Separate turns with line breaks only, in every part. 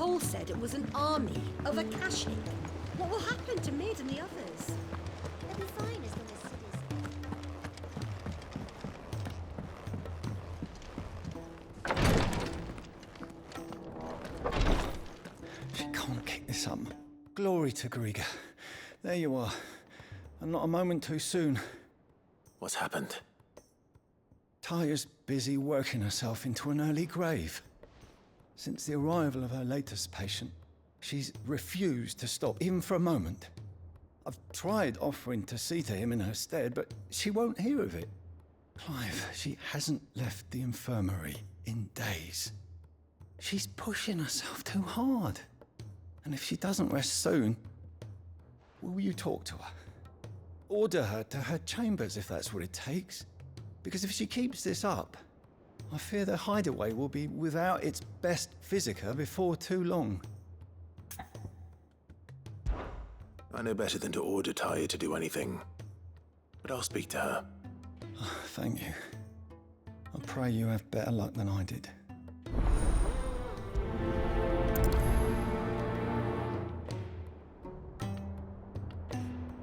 Patrol said it was an army of Akashi. What will happen to Mid and the others?
They'll be fine as long as cities.
She can't kick this up. Glory to Griga. There you are. And not a moment too soon.
What's happened?
Taya's busy working herself into an early grave. Since the arrival of her latest patient, she's refused to stop, even for a moment. I've tried offering to see to him in her stead, but she won't hear of it. Clive, she hasn't left the infirmary in days. She's pushing herself too hard. And if she doesn't rest soon, will you talk to her? Order her to her chambers if that's what it takes. Because if she keeps this up, I fear the hideaway will be without its best physica before too long.
I know better than to order Taya to do anything, but I'll speak to her.
Oh, thank you. I pray you have better luck than I did.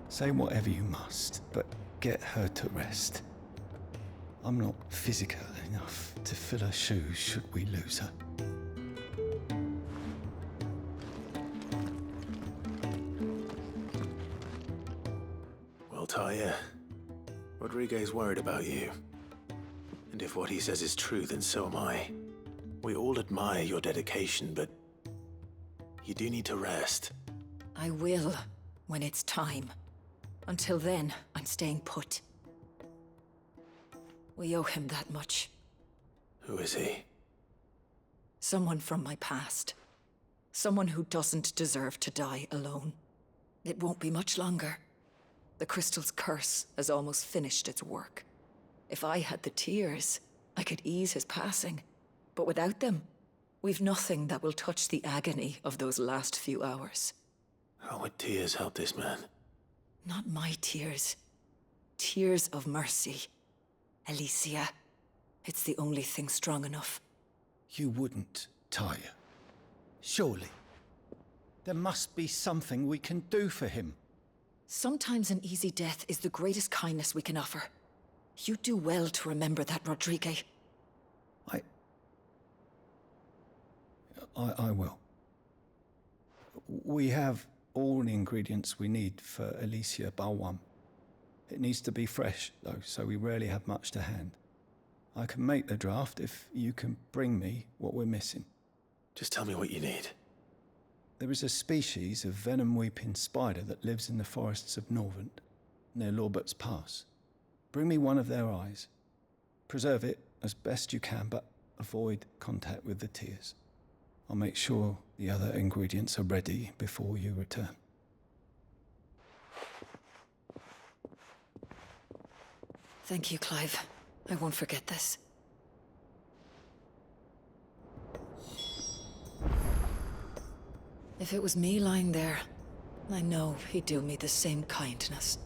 Say whatever you must, but get her to rest. I'm not physical enough to fill her shoes should we lose her.
Well, Taya, Rodriguez worried about you. And if what he says is true, then so am I. We all admire your dedication, but you do need to rest.
I will, when it's time. Until then, I'm staying put. We owe him that much.
Who is he?
Someone from my past. Someone who doesn't deserve to die alone. It won't be much longer. The crystal's curse has almost finished its work. If I had the tears, I could ease his passing. But without them, we've nothing that will touch the agony of those last few hours.
How would tears help this man?
Not my tears. Tears of mercy. Alicia, it's the only thing strong enough.
You wouldn't, Taya. Surely. There must be something we can do for him.
Sometimes an easy death is the greatest kindness we can offer. You do well to remember that, Rodriguez.
I will. We have all the ingredients we need for Alicia Balwam. It needs to be fresh, though, so we rarely have much to hand. I can make the draft if you can bring me what we're missing.
Just tell me what you need.
There is a species of venom-weeping spider that lives in the forests of Norvent, near Lorbert's Pass. Bring me one of their eyes. Preserve it as best you can, but avoid contact with the tears. I'll make sure the other ingredients are ready before you return.
Thank you, Clive. I won't forget this. If it was me lying there, I know he'd do me the same kindness.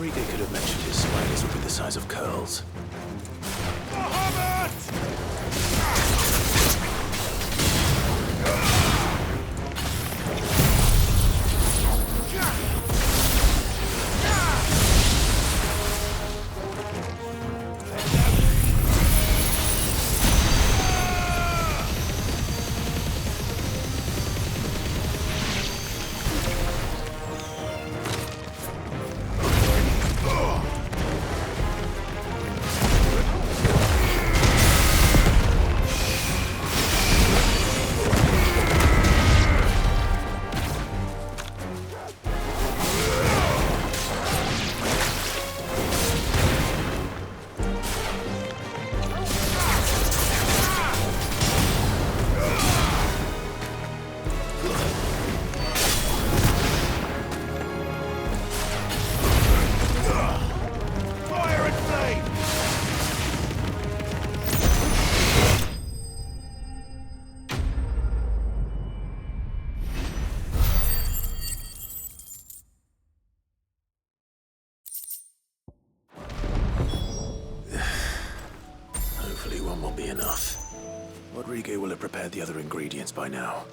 Rodriguez could have mentioned his spiders would be the size of curls. Hopefully one will be enough. Rodriguez will have prepared the other ingredients by now.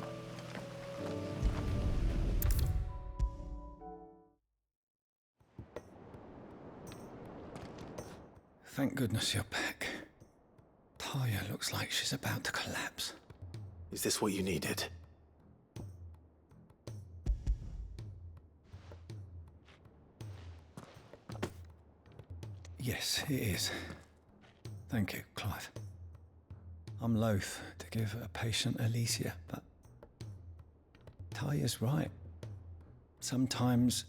Thank goodness you're back. Taya looks like she's about to collapse.
Is this what you needed?
Yes, it is. Thank you, Clive. I'm loath to give a patient Alicia, but Taya's right. Sometimes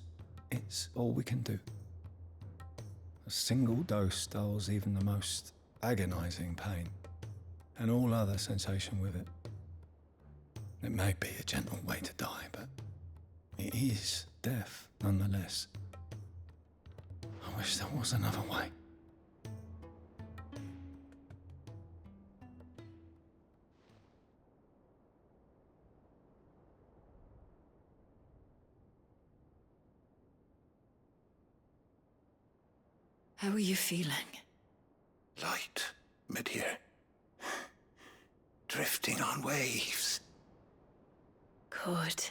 it's all we can do. A single dose dulls even the most agonizing pain, and all other sensation with it. It may be a gentle way to die, but it is death nonetheless. I wish there was another way.
How are you feeling?
Light, mid-here. Drifting on waves.
Good.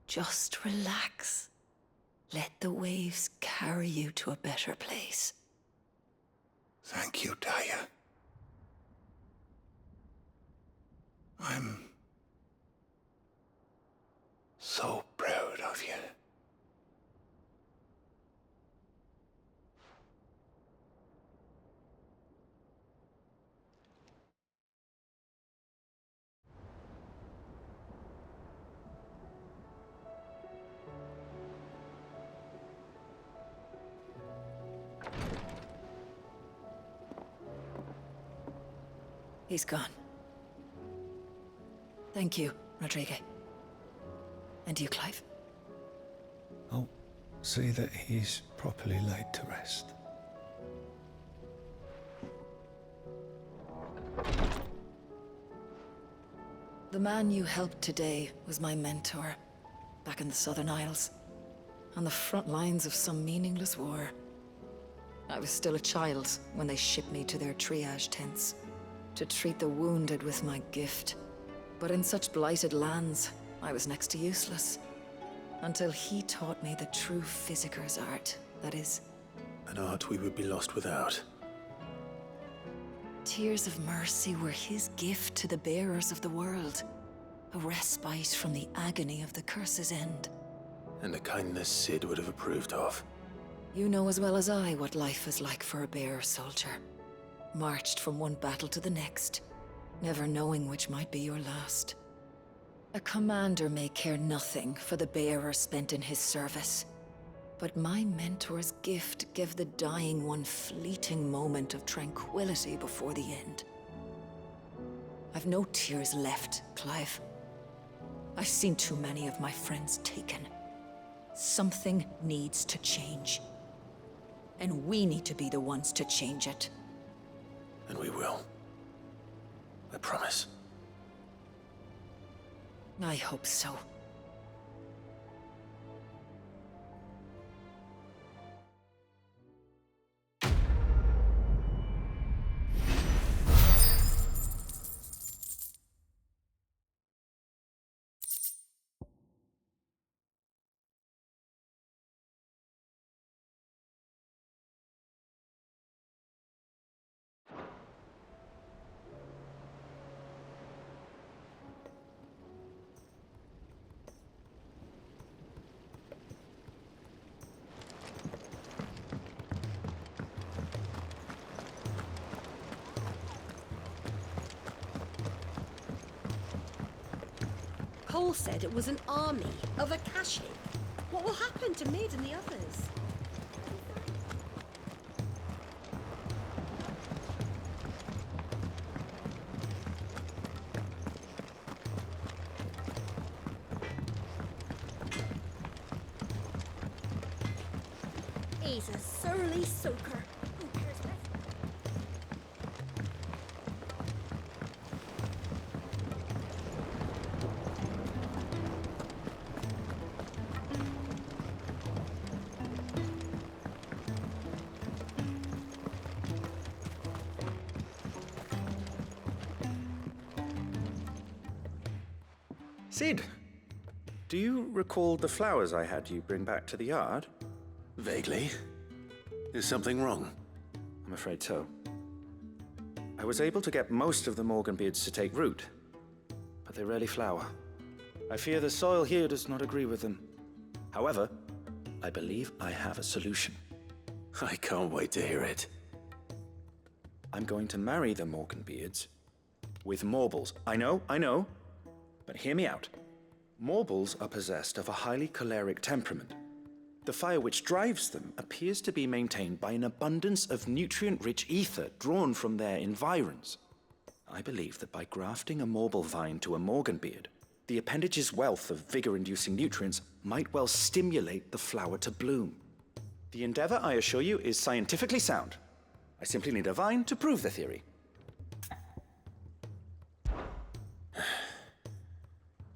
Just relax. Let the waves carry you to a better place.
Thank you, Taya. I'm so proud of you.
He's gone. Thank you, Rodriguez. And you, Clive?
I'll see that he's properly laid to rest.
The man you helped today was my mentor, back in the Southern Isles, on the front lines of some meaningless war. I was still a child when they shipped me to their triage tents, to treat the wounded with my gift. But in such blighted lands, I was next to useless. Until he taught me the true physicker's art, that is.
An art we would be lost without.
Tears of mercy were his gift to the bearers of the world. A respite from the agony of the curse's end.
And a kindness Sid would have approved of.
You know as well as I what life is like for a bearer soldier. Marched from one battle to the next, never knowing which might be your last. A commander may care nothing for the bearer spent in his service, but my mentor's gift gave the dying one fleeting moment of tranquility before the end. I've no tears left, Clive. I've seen too many of my friends taken. Something needs to change. And we need to be the ones to change it.
And we will. I promise.
I hope so.
Cole said it was an army of Akashi. What will happen to Mid and the others?
He's a surly soaker. Who cares what?
Sid, do you recall the flowers I had you bring back to the yard?
Vaguely. Is something wrong?
I'm afraid so. I was able to get most of the Morganbeards to take root, but they rarely flower. I fear the soil here does not agree with them. However, I believe I have a solution.
I can't wait to hear it.
I'm going to marry the Morganbeards with Morbols. I know, but hear me out. Morbols are possessed of a highly choleric temperament. The fire which drives them appears to be maintained by an abundance of nutrient-rich ether drawn from their environs. I believe that by grafting a Morbol vine to a Morganbeard, the appendage's wealth of vigor-inducing nutrients might well stimulate the flower to bloom. The endeavor, I assure you, is scientifically sound. I simply need a vine to prove the theory.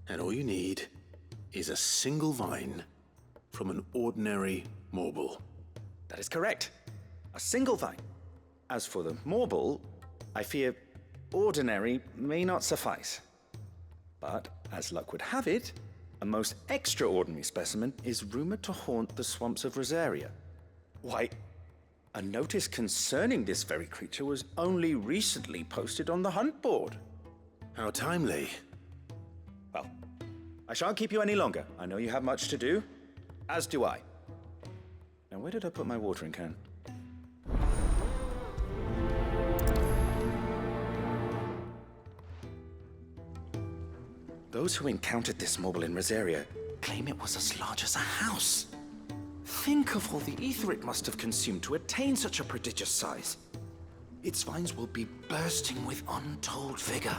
And all you need is a single vine from an ordinary Morbol.
That is correct. A single vine. As for the Morbol, I fear ordinary may not suffice. But, as luck would have it, a most extraordinary specimen is rumored to haunt the swamps of Rosaria. Why, a notice concerning this very creature was only recently posted on the hunt board.
How timely.
Well, I shan't keep you any longer. I know you have much to do, as do I. Now, where did I put my watering can? Those who encountered this Morbol in Rosaria claim it was as large as a house. Think of all the ether it must have consumed to attain such a prodigious size. Its vines will be bursting with untold vigor.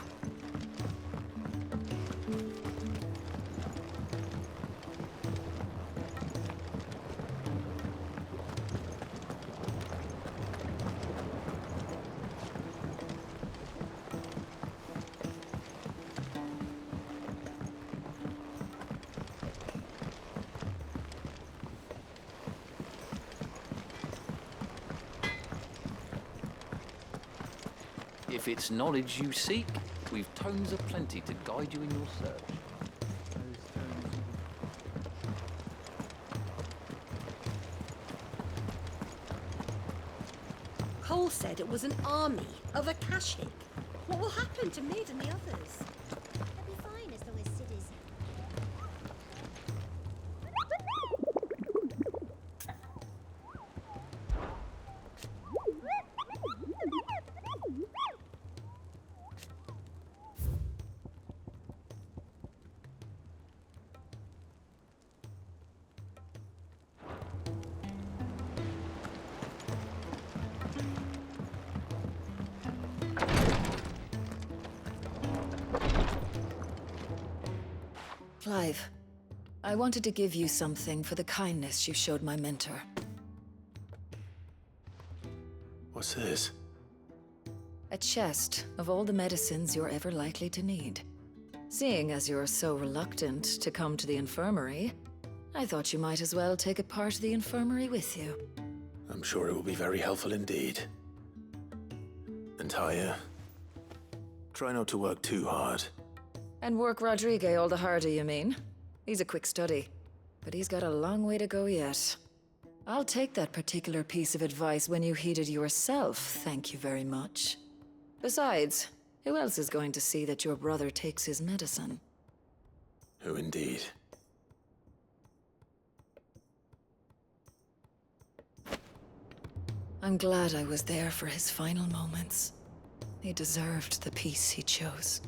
If it's knowledge you seek, we've tomes aplenty to guide you in your search.
Cole said it was an army of Akashi. What will happen to Mid and the others?
They'll be fine as long as Sid is.
Clive, I wanted to give you something for the kindness you showed my mentor.
What's this?
A chest of all the medicines you're ever likely to need. Seeing as you're so reluctant to come to the infirmary, I thought you might as well take a part of the infirmary with you.
I'm sure it will be very helpful indeed. And Taya, try not to work too hard.
And work Rodrigue all the harder, you mean? He's a quick study, but he's got a long way to go yet. I'll take that particular piece of advice when you heed it yourself, thank you very much. Besides, who else is going to see that your brother takes his medicine?
Who indeed?
I'm glad I was there for his final moments. He deserved the peace he chose.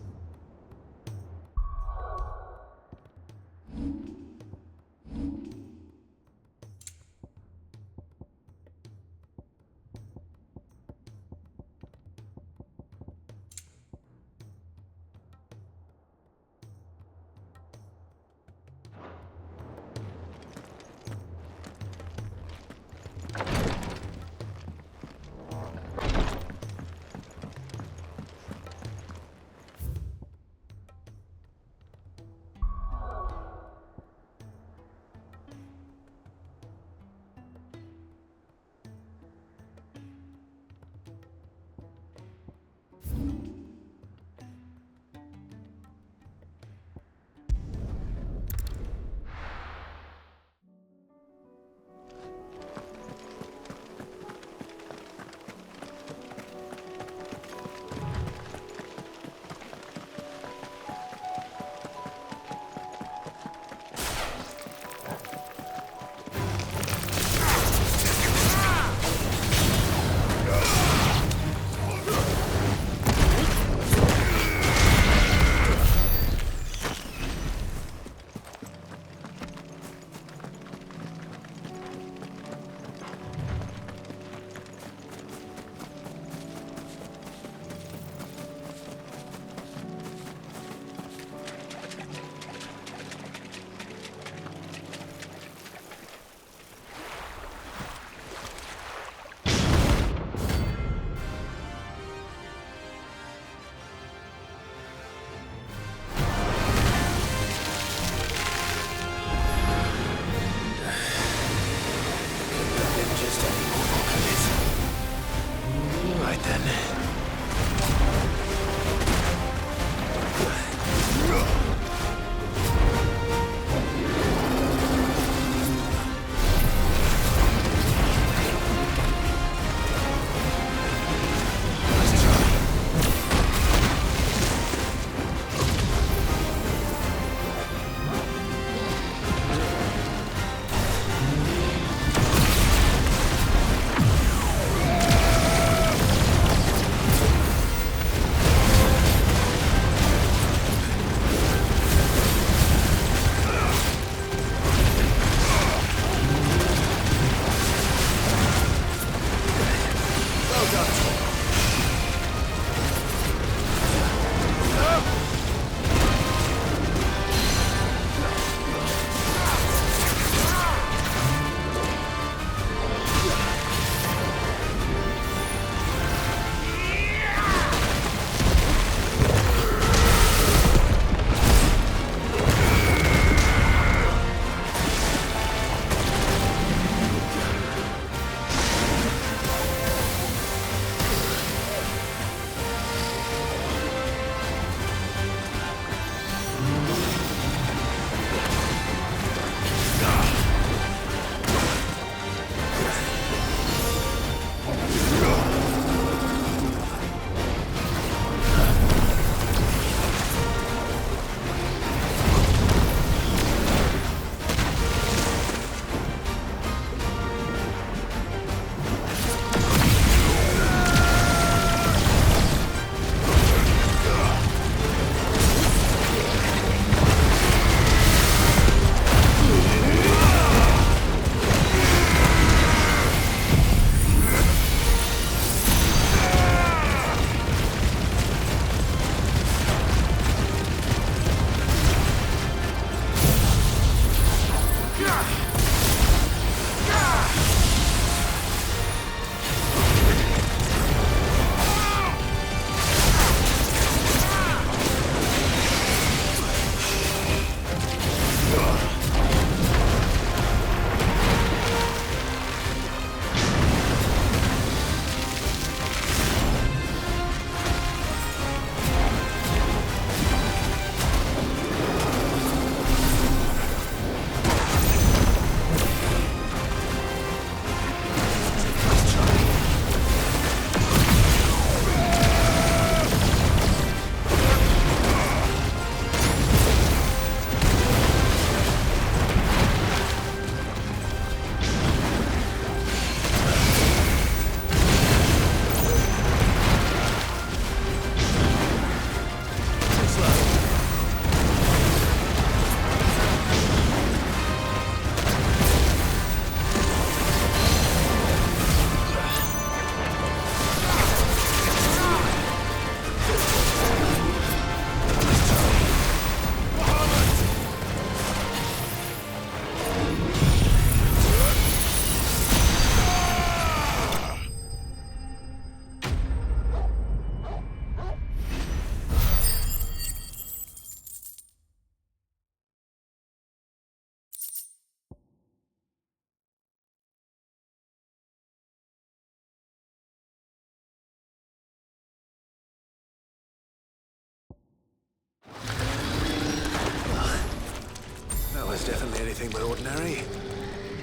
was definitely anything but ordinary.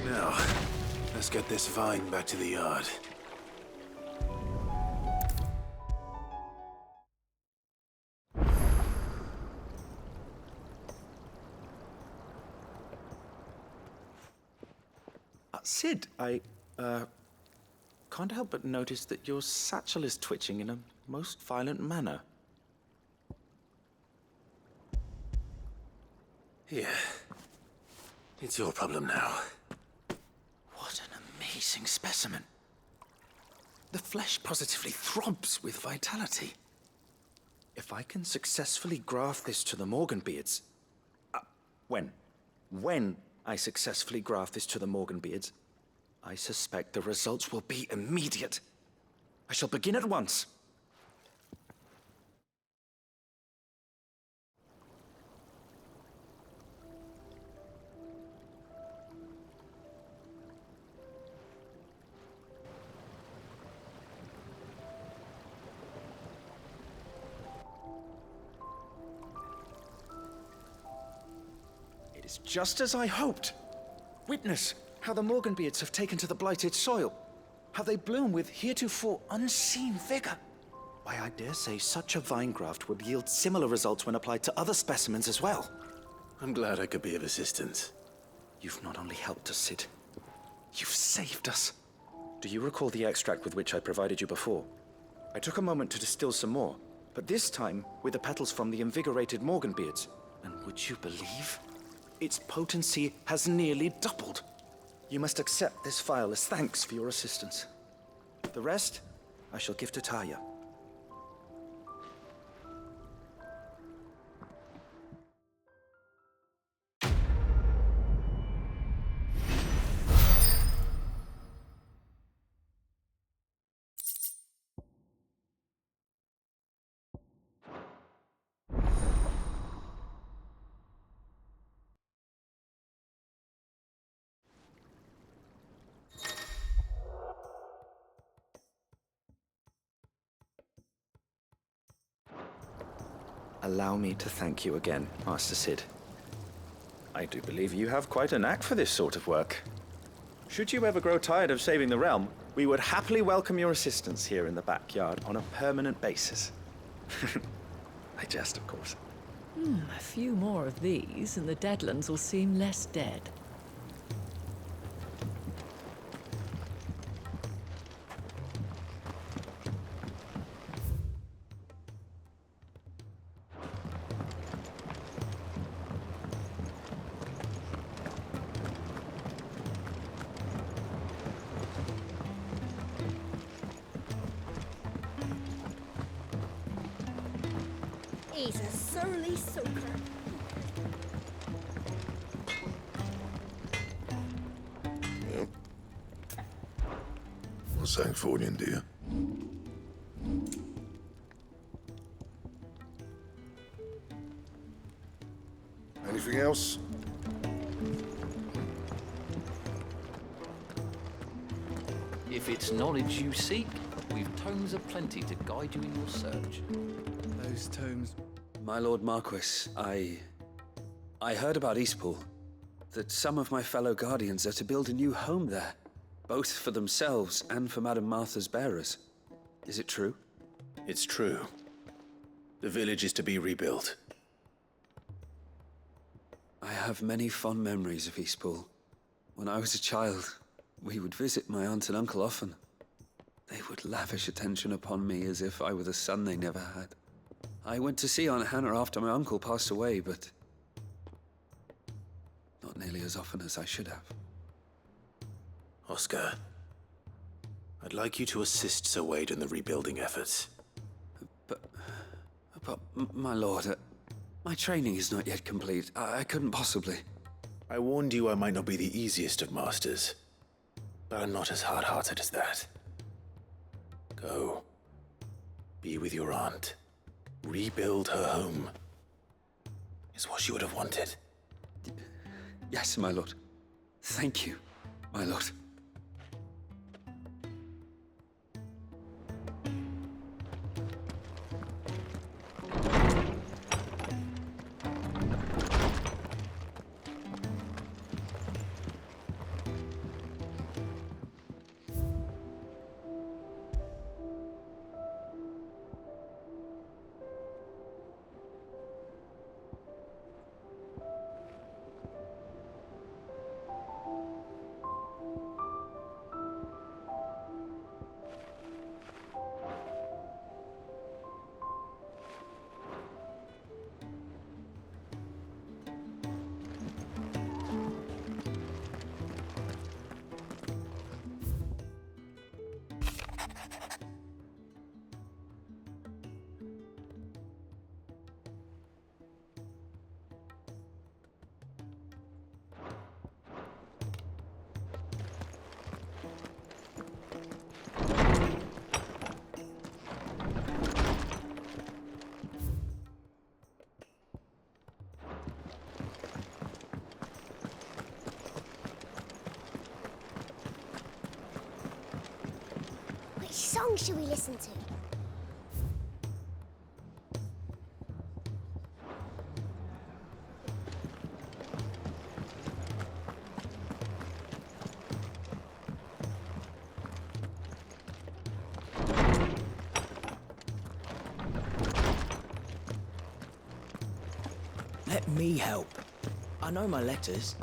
Now, let's get this vine back to the yard.
Sid, I can't help but notice that your satchel is twitching in a most violent manner.
Here. It's your problem now.
What an amazing specimen. The flesh positively throbs with vitality. If I can successfully graft this to the Morganbeards... When I successfully graft this to the Morganbeards, I suspect the results will be immediate. I shall begin at once. It is just as I hoped. Witness how the Morganbeards have taken to the blighted soil, how they bloom with heretofore unseen vigor. Why, I dare say such a vine graft would yield similar results when applied to other specimens as well.
I'm glad I could be of assistance.
You've not only helped us, Sid, you've saved us. Do you recall the extract with which I provided you before? I took a moment to distill some more, but this time with the petals from the invigorated Morganbeards. And would you believe? Its potency has nearly doubled. You must accept this vial as thanks for your assistance. The rest, I shall give to Taya. Allow me to thank you again, Master Sid. I do believe you have quite a knack for this sort of work. Should you ever grow tired of saving the realm, we would happily welcome your assistance here in the backyard on a permanent basis. I jest, of course.
A few more of these, and the Deadlands will seem less dead.
He's a surly soaker.
What's that for you, dear? Anything else?
If it's knowledge you seek, we've tomes aplenty to guide you in your search.
Those tomes... My Lord Marquis, I heard about Eastpool. That some of my fellow Guardians are to build a new home there. Both for themselves and for Madame Martha's bearers. Is it true?
It's true. The village is to be rebuilt.
I have many fond memories of Eastpool. When I was a child, we would visit my aunt and uncle often. They would lavish attention upon me as if I were the son they never had. I went to see Aunt Hannah after my uncle passed away, but not nearly as often as I should have.
Oscar, I'd like you to assist Sir Wade in the rebuilding efforts.
But my lord, my training is not yet complete. I couldn't possibly.
I warned you I might not be the easiest of masters, but I'm not as hard-hearted as that. Go. Be with your aunt. Rebuild her home. Is what she would have wanted.
Yes, my lord. Thank you, my lord.
song should we listen to?
Let me help. I know my letters.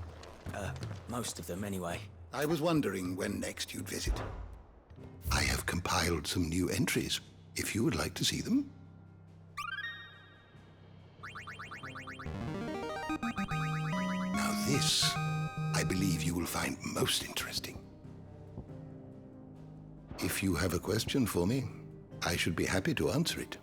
Most of them anyway.
I was wondering when next you'd visit. I have compiled some new entries, if you would like to see them. Now this, I believe you will find most interesting. If you have a question for me, I should be happy to answer it.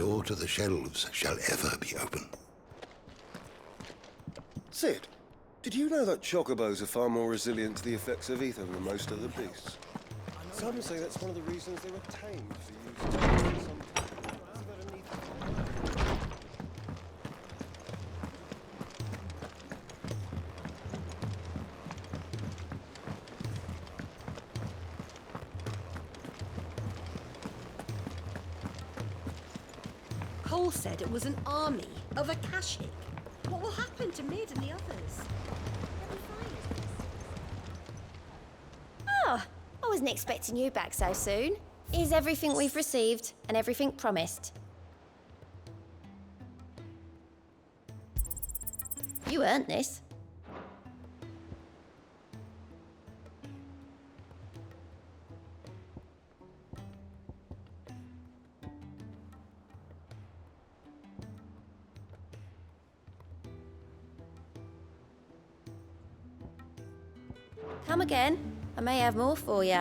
door to the shelves shall ever be open.
Sid, did you know that chocobos are far more resilient to the effects of ether than most other beasts? Some say that's one of the reasons they were tamed for use.
Cole said it was an army of a Akashic. What will happen to Mid and the others?
Oh, I wasn't expecting you back so soon. Is everything we've received and everything promised? You earned this. Come again. I may have more for you.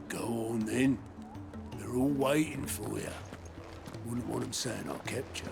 Go on then. They're all waiting for you. Wouldn't want them saying I kept you.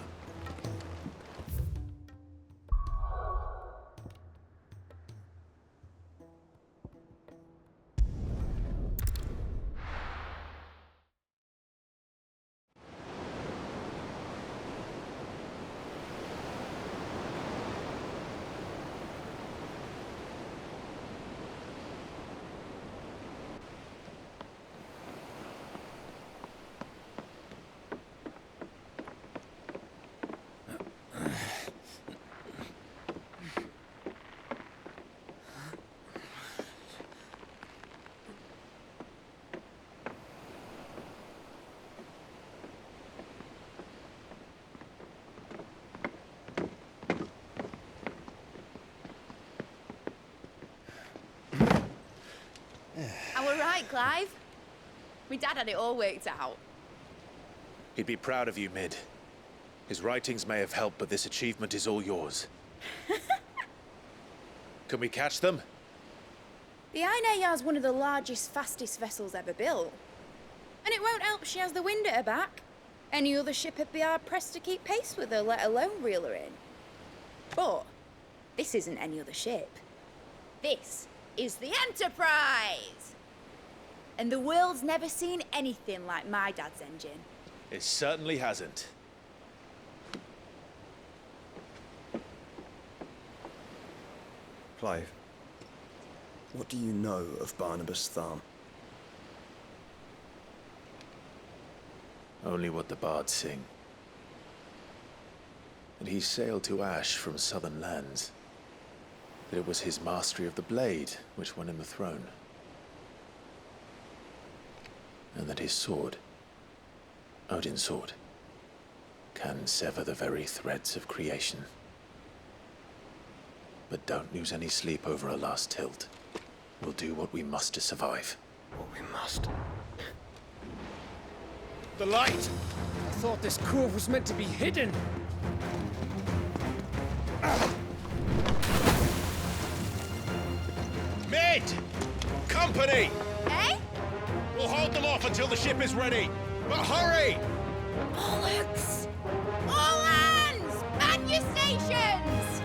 I were right, Clive. My dad had it all worked out.
He'd be proud of you, Mid. His writings may have helped, but this achievement is all yours. Can we catch them?
The Ainayar's one of the largest, fastest vessels ever built. And it won't help she has the wind at her back. Any other ship would be hard-pressed to keep pace with her, let alone reel her in. But this isn't any other ship. This is the Enterprise! And the world's never seen anything like my dad's engine.
It certainly hasn't.
Clive, what do you know of Barnabas Tharm?
Only what the bards sing. And he sailed to Ash from southern lands. That it was his mastery of the blade which won him the throne. And that his sword, Odin's sword, can sever the very threads of creation. But don't lose any sleep over a last tilt. We'll do what we must to survive.
What we must.
The light! I thought this cove was meant to be hidden.
Mid! Company!
Eh?
We'll hold them off until the ship is ready. But hurry!
Bollocks! All hands! Man your stations!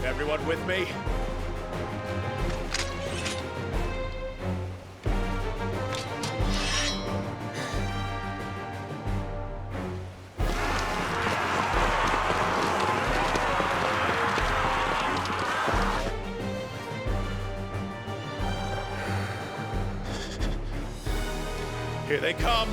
Everyone with me? Here they come!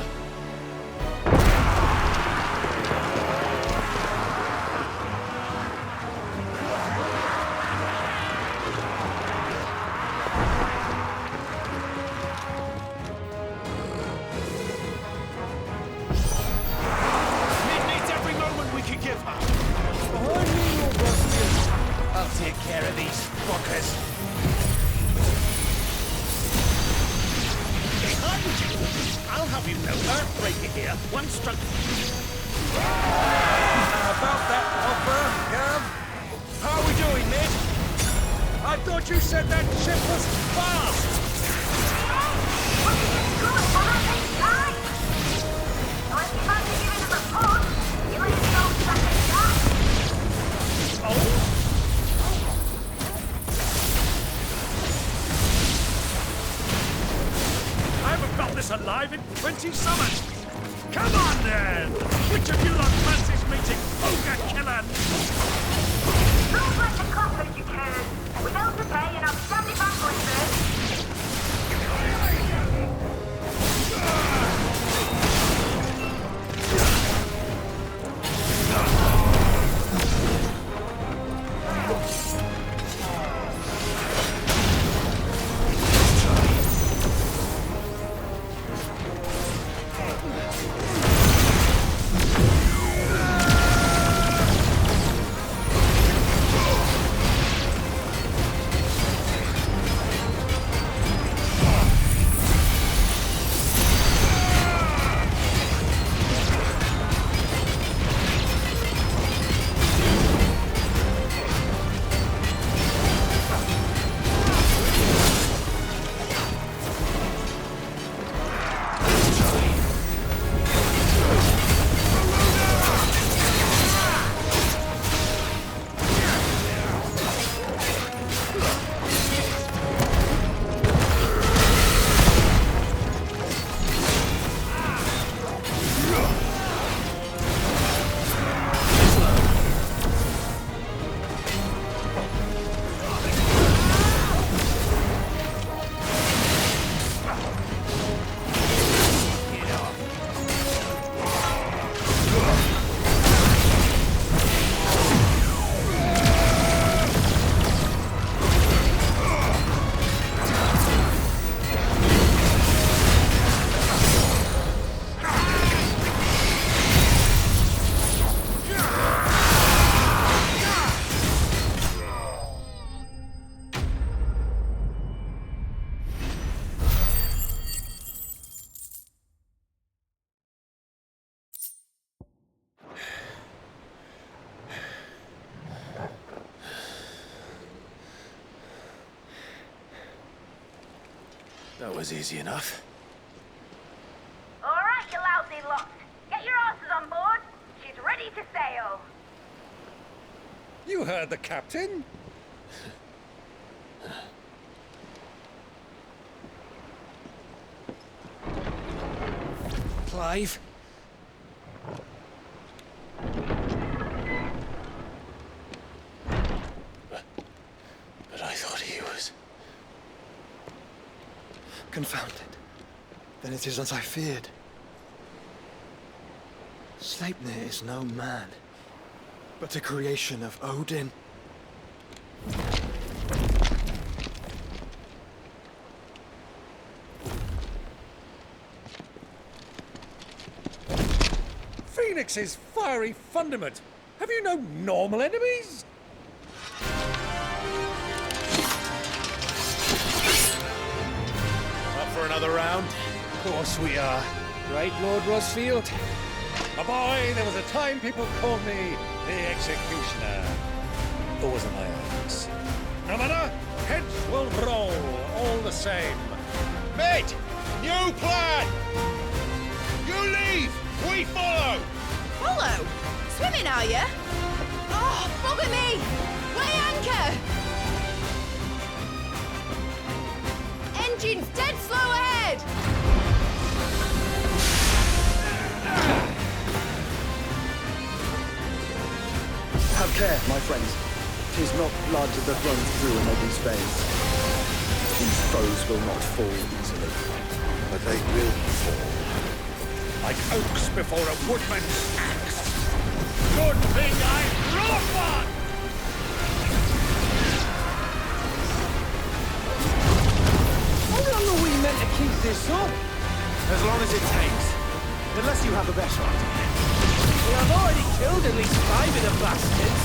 I'll take care of these fuckers.
Behind you!
here. One struck. About that offer, Gav? How are we doing, mate? I thought you said that ship was fast! I haven't felt this alive in 20 summers! Come on then! Which of you lot fancies meeting Ogre Killer?
Looks like the coppers you can. Without the pay and I'm standing back on this.
That was easy enough.
All right, you lousy lot. Get your asses on board. She's ready to sail.
You heard the captain. Clive?
But I thought he was...
Confounded. Then it is as I feared. Sleipnir is no man, but a creation of Odin.
Phoenix's fiery fundament. Have you no normal enemies?
Up for another round?
Of course we are. Right, Lord Rosfield? A boy, there was a time people called me the Executioner. Or was it my eyes? No matter, heads will roll, all the same.
Mate, new plan! You leave, we follow!
Follow? Swimming, are you? Oh, bugger me! Weigh anchor! Engine's dead slow ahead!
Have care, my friends. 'Tis not blood that runs through an Odin's veins. These foes will not fall easily.
But they will fall.
Like oaks before a woodman's axe. Good thing I brought one!
How long are we meant to keep this up?
As long as it takes. Unless you have a better idea.
We have already killed at least 5 of the bastards.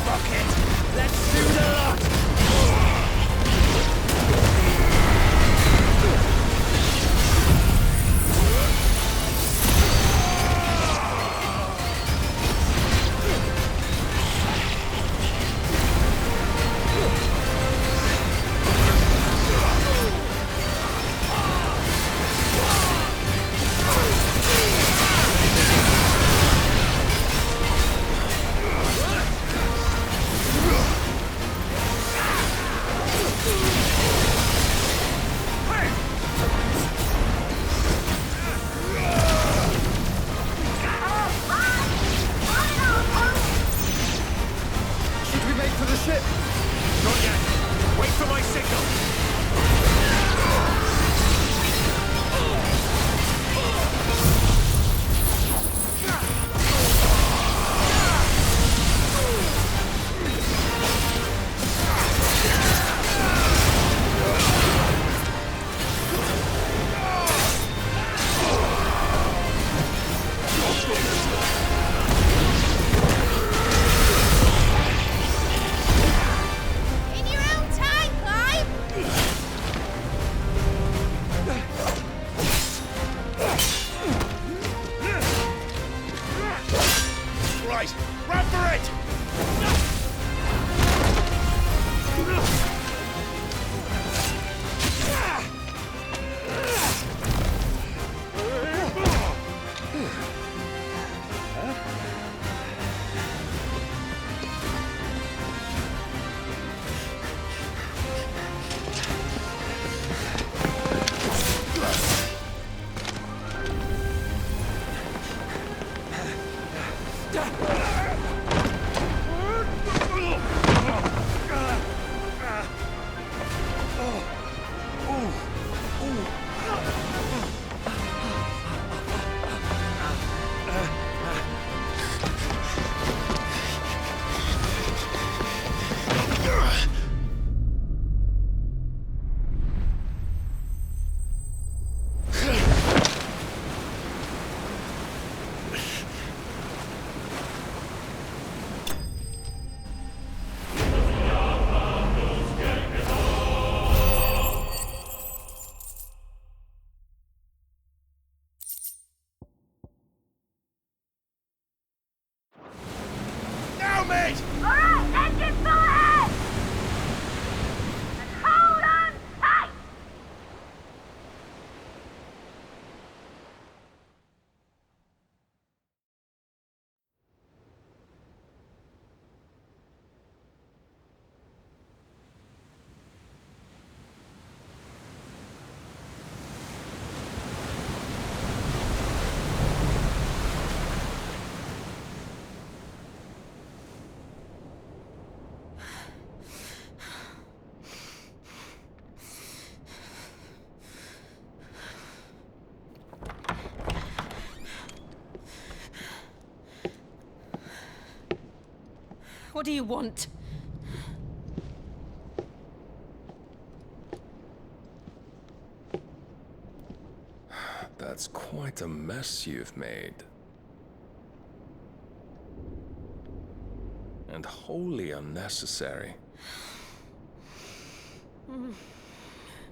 Fuck it. Let's do the lot.
guys! Run for it! Now, mate!
Alright, engine full ahead! And hold on tight!
What do you want?
That's quite a mess you've made. And wholly unnecessary.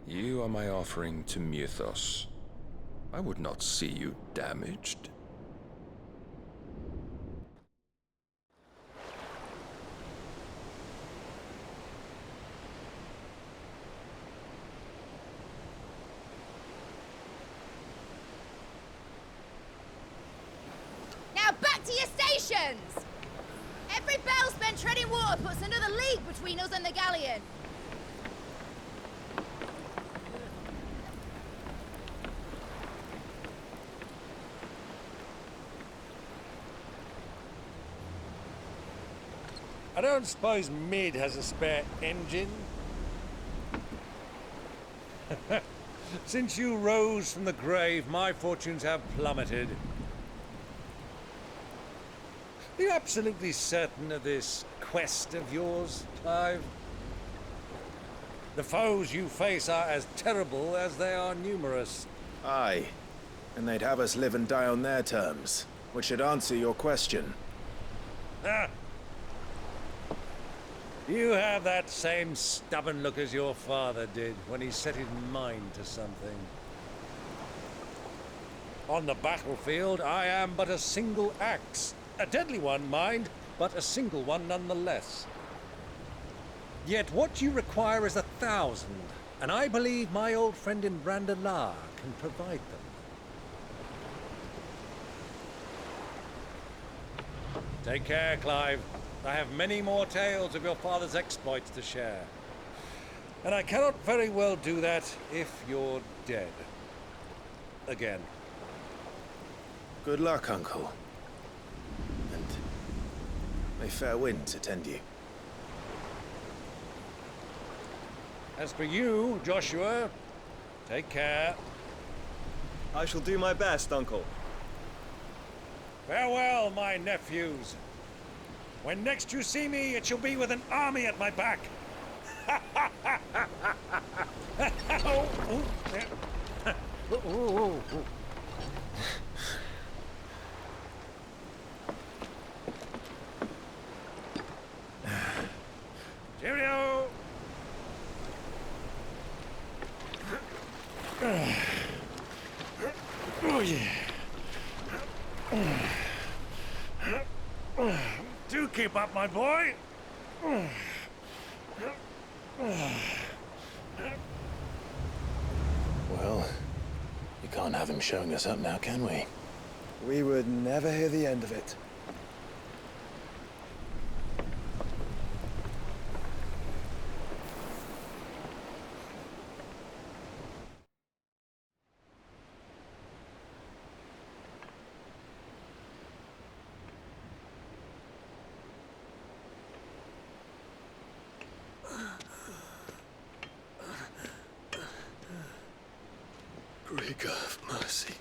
You are my offering to Mythos. I would not see you damaged.
Now back to your stations! Every bell spent treading water puts another league between us and the galleon.
I don't suppose Mid has a spare engine? Since you rose from the grave, my fortunes have plummeted. Are you absolutely certain of this quest of yours, Clive? The foes you face are as terrible as they are numerous.
Aye. And they'd have us live and die on their terms, which should answer your question.
Ah! You have that same stubborn look as your father did when he set his mind to something. On the battlefield, I am but a single axe. A deadly one, mind, but a single one nonetheless. Yet what you require is 1,000, and I believe my old friend in Brandalar can provide them. Take care, Clive. I have many more tales of your father's exploits to share. And I cannot very well do that if you're dead. Again.
Good luck, Uncle. And may fair winds attend you.
As for you, Joshua, take care.
I shall do my best, Uncle.
Farewell, my nephews. When next you see me, it shall be with an army at my back. Cheerio! Oh, yeah.
Do keep up, my boy.
Well, you can't have him showing us up now, can we?
We would never hear the end of it.
Great God of mercy.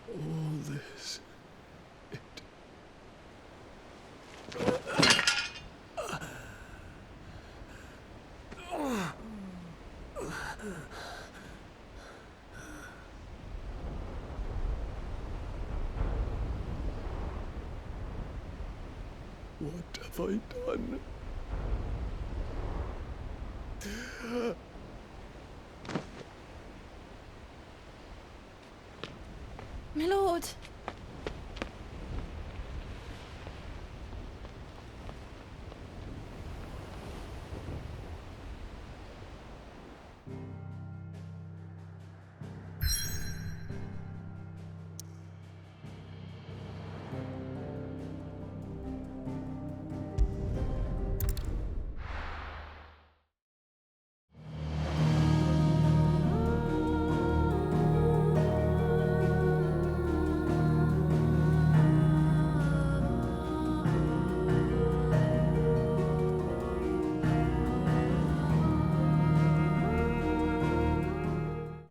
All this. What have I done?
My lord.